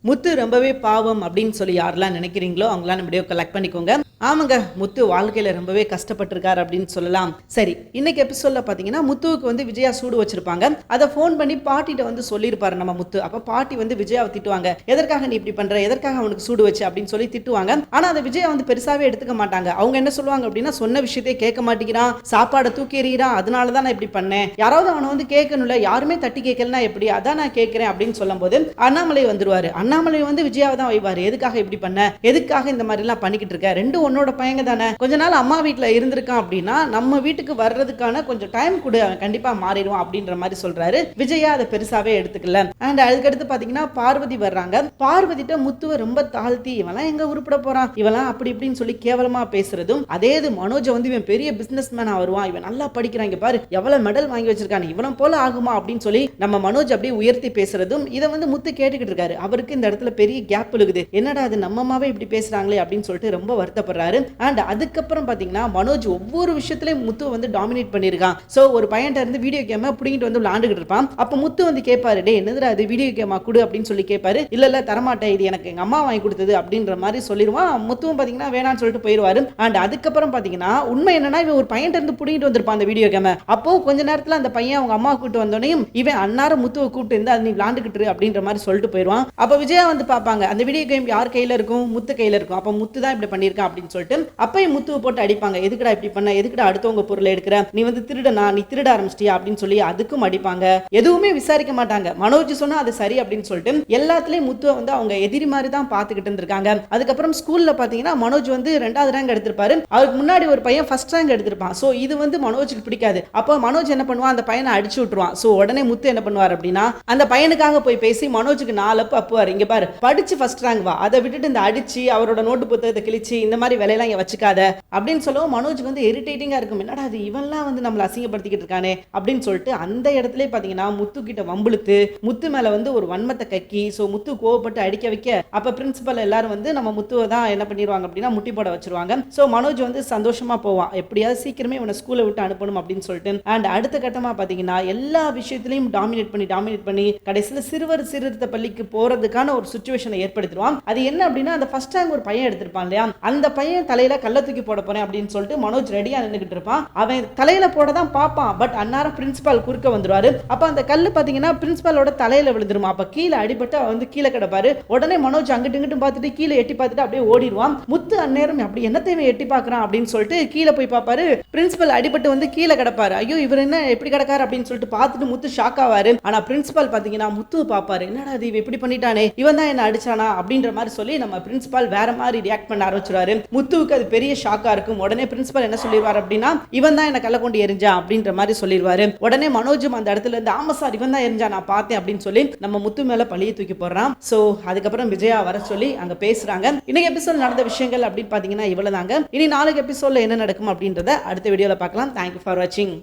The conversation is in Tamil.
முத்து ரொம்பவே பாவம் அப்படின்னு சொல்லி யாரெல்லாம் நினைக்கிறீங்களோ அவங்களாம் நம்ம வீடியோ கலெக்ட் பண்ணிக்கோங்க. ஆமாங்க, முத்து வாழ்க்கையில ரொம்பவே கஷ்டப்பட்டிருக்காரு அப்படின்னு சொல்லலாம். சரி, இன்னைக்கு எபிசோட்ல பாத்தீங்கன்னா முத்துவுக்கு வந்து விஜயா சூடு வச்சிருப்பாங்க. அதை போன் பண்ணி பாட்டிட்ட வந்து சொல்லியிருப்பாரு நம்ம முத்து. அப்ப பாட்டி வந்து விஜயாவை திட்டுவாங்க. எதற்காக நீ இப்படி பண்ற, எதற்காக அவனுக்கு சூடு வச்சு அப்படின்னு சொல்லி திட்டுவாங்க. ஆனா அதை விஜயா வந்து பெருசாவே எடுத்துக்க மாட்டாங்க. அவங்க என்ன சொல்லுவாங்க அப்படின்னா, சொன்ன விஷயத்தையே கேட்க மாட்டேங்கிறான், சாப்பாடை தூக்கி எறிகிறான், அதனாலதான் நான் இப்படி பண்ணேன், யாராவது அவனை வந்து கேட்கணும்ல, யாருமே தட்டி கேட்கலன்னா எப்படி, அதான் நான் கேட்கிறேன் அப்படின்னு சொல்லும் போது அண்ணாமலை வந்துருவாரு. அண்ணாமலை வந்து விஜயாவை தான் வைவாரு. எதுக்காக இப்படி பண்ண, எதுக்காக இந்த மாதிரி எல்லாம் பண்ணிக்கிட்டு இருக்க, ரெண்டு உன்னோட பையங்க தானே, கொஞ்ச நாள் அம்மா வீட்டுல இருந்திருக்கான் அப்படின்னா நம்ம வீட்டுக்கு வர்றதுக்கான கொஞ்சம் டைம் கொடு, அவன் கண்டிப்பா மாறிடுவான் அப்படின்ற மாதிரி சொல்றாரு. விஜயா அதை பெருசாவே எடுத்துக்கல. அண்ட் அதுக்கடுத்து பாத்தீங்கன்னா பார்வதி வர்றாங்க. பார்வதிட்ட முத்துவை ரொம்ப தாழ்த்தி, இவெல்லாம் எங்க உருப்பட போறான், இவெல்லாம் அப்படி இப்படின்னு சொல்லி கேவலமா பேசுறதும், அதே இது மனோஜ் வந்து இவன் பெரிய பிசினஸ் மேனா வருவான், இவன் நல்லா படிக்கிறான், இங்க பாரு எவ்வளவு மெடல் வாங்கி வச்சிருக்கான், இவனும் போல ஆகுமா அப்படின்னு சொல்லி நம்ம மனோஜ் அப்படியே உயர்த்தி பேசுறதும் இதை வந்து முத்து கேட்டுக்கிட்டு இருக்காரு. அவருக்கு இந்த இடத்துல பெரிய கேப் இருக்குது. என்னடா அது நம்ம அம்மாவே இப்படி பேசுறாங்களே அப்படின்னு சொல்லிட்டு ரொம்ப வருத்தப்படுறாரு. அண்ட் அதுக்கப்புறம் பாத்தீங்கன்னா மனோஜ் ஒவ்வொரு விஷயத்திலயும் முத்து வந்து டாமினேட் பண்ணிருக்கான். சோ ஒரு பையன்ட்ட இருந்து வீடியோ கேமை புடிங்கிட்டு வந்து விளையாண்டுகிட்டு இருப்பான். அப்ப முத்து வந்து கேட்பாரு, டே என்னதுடா அது வீடியோ கேமா குடு அப்படின்னு சொல்லி கேட்பாரு. இல்ல தரமாட்டேன், இது எனக்கு எங்க அம்மா வாங்கி கொடுத்தது அப்படின்ற மாதிரி சொல்லிடுவான். முத்துவும் பாத்தீங்கன்னா வேணான்னு சொல்லிட்டு போயிடுவாரு. அண்ட் அதுக்கப்புறம் பாத்தீங்கன்னா உண்மை என்னன்னா, இவன் ஒரு பையன்ட்ட இருந்து புடிங்கிட்டு வந்திருப்பான் அந்த வீடியோ கேமை. அப்போ கொஞ்ச நேரத்துல அந்த பையன் அவங்க அம்மா கூட்டு வந்தோடனையும் இவன் அன்னார முத்துவை கூப்பிட்டு இருந்து அது நீ விளையாண்டுக்கிட்டு அப்படின்ற மாதிரி சொல்லிட்டு போயிடுவான். அப்ப விஜயா வந்து பாப்பாங்க, அந்த வீடியோ கேம் யார் கையில இருக்கும், முத்து கையில இருக்கும். அப்ப முத்து தான் இப்படி பண்ணிருக்கான் அப்படின்னு சொல்லிட்டு அப்பயும் முத்துவை போட்டு அடிப்பாங்க. எதுக்குடா இப்படி பண்ண, எதுக்குடா அடுத்தவங்க பொருளை எடுக்கிற, நீ வந்து திருடனா, நீ திருட ஆரம்பிச்சிட்டியா அப்படின்னு சொல்லி அதுக்கும் அடிப்பாங்க. எதுவுமே விசாரிக்க மாட்டாங்க. மனோஜ் சொன்னா அது சரி அப்படின்னு சொல்லிட்டு எல்லாத்துலயும் முத்துவை வந்து அவங்க எதிரி மாதிரி தான் பாத்துக்கிட்டு இருந்திருக்காங்க. அதுக்கப்புறம் ஸ்கூல்ல பாத்தீங்கன்னா மனோஜ் வந்து 2வது ரேங்க் எடுத்திருப்பாரு. அவருக்கு முன்னாடி ஒரு பையன் ஃபர்ஸ்ட் ரேங்க் எடுத்திருப்பான். சோ இது வந்து மனோஜுக்கு பிடிக்காது. அப்போ மனோஜ் என்ன பண்ணுவான், அந்த பையனை அடிச்சு விட்டுருவான். சோ உடனே முத்து என்ன பண்ணுவார் அப்படின்னா, அந்த பையனுக்காக போய் பேசி மனோஜுக்கு 4 அப்பு அப்புவாரு. இங்க பாரு, படிச்சு ஃபர்ஸ்ட் ரேங்க் வா, அதை விட்டுட்டு இந்த அடிச்சு அவரோட நோட்டு புத்தகத்தை கிழிச்சு இந்த மாதிரி வேலையெல்லாம் இங்க வச்சுக்காத அப்படின்னு சொல்லவும் மனோஜுக்கு வந்து இரிட்டேட்டிங்கா இருக்கும். என்னடா அது இவன்லாம் வந்து நம்மள அசிங்கப்படுத்திக்கிட்டு இருக்கானே அப்படின்னு சொல்லிட்டு அந்த இடத்துல பாத்தீங்கன்னா முத்து கிட்ட வம்புழுத்து முத்து மேல வந்து ஒரு வன்மத்தை கக்கி சோ முத்து கோவப்பட்டு அடிக்க வைக்க, அப்ப பிரின்சிபல் எல்லாரும் வந்து நம்ம முத்துவை தான் என்ன பண்ணிடுவாங்க அப்படின்னா முட்டி போட வச்சிருவாங்க. சோ மனோஜ் வந்து சந்தோஷமா போவான், எப்படியாவது சீக்கிரமே இவனை ஸ்கூலை விட்டு அனுப்பணும் அப்படின்னு சொல்லிட்டு. அண்ட் அடுத்த கட்டமா பாத்தீங்கன்னா எல்லா விஷயத்திலையும் டாமினேட் பண்ணி கடைசியில சிறுவர் சீர்திருத்த பள்ளிக்கு போறதுக்கான ஒரு சிச்சுவேஷனை ஏற்படுத்திடுவான். அது என்ன அப்படின்னா, அந்த ஃபர்ஸ்ட் ரேங்க் ஒரு பையன் எடுத்திருப்பான் இல்லையா, அந்த பையன் தலையில கள்ள தூக்கி போட போறேன் அப்படின்னு சொல்லிட்டு மனோஜ் ரெடியா நின்னுகிட்டு இருப்பான். அவன் தலையில போட தான் பாப்பான். பட் அன்னாரம் பிரின்சிபால் குறுக்க வந்துருவாரு. அப்ப அந்த கல்லு பாத்தீங்கன்னா பிரின்சிபாலோட தலையில விழுந்துருமா. அப்ப கீழே அடிபட்டு அவன் வந்து கீழே கிடப்பாரு. உடனே மனோஜ் அங்கிட்டு இங்கிட்டு பார்த்துட்டு கீழே எட்டி பார்த்துட்டு அப்படியே ஓடிடுவான். முத்து அந்நேரம் அப்படி என்னத்தையும் எட்டி பார்க்கறான் அப்படின்னு சொல்லிட்டு கீழே போய் பார்ப்பாரு. பிரின்சிபல் அடிபட்டு வந்து கீழே கிடப்பாரு. ஐயோ இவர் என்ன எப்படி கிடக்காரு அப்படின்னு சொல்லிட்டு பார்த்துட்டு முத்து ஷாக் ஆவாரு. ஆனா பிரின்சிபால் பாத்தீங்கன்னா முத்துவை பார்ப்பாரு, என்னடா இது இவன் இப்படி பண்ணிட்டானே, இவன் தான் என்ன அடிச்சானா அப்படின்ற மாதிரி சொல்லி நம்ம பிரின்சிபால் வேற மாதிரி ரியாக்ட் பண்ண ஆரம்பிச்சிருவாரு. முத்துவுக்கு அது பெரிய ஷாக்கா இருக்கும். உடனே பிரின்சிபல் என்ன சொல்லிடுவார் அப்படின்னா, இவன் தான் என்ன கள்ள கொண்டு எரிஞ்சா அப்படின்ற மாதிரி சொல்லிடுவாரு. உடனே மனோஜும் அந்த இடத்துல இருந்து ஆமா சார் இவன் தான் எரிஞ்சா, நான் பார்த்தேன் அப்படின்னு சொல்லி நம்ம முத்து மேல பழிய தூக்கி போடுறான். சோ அதுக்கப்புறம் விஜயா வர சொல்லி அங்க பேசுறாங்க. இன்னைக்கு எபிசோட் நடந்த விஷயங்கள் அப்படின்னு பாத்தீங்கன்னா இவ்வளவுதாங்க. இனி நாளைக்கு எபிசோட்ல என்ன நடக்கும் அப்படின்றத அடுத்த வீடியோல பார்க்கலாம். தேங்க்யூ ஃபார் வாட்சிங்.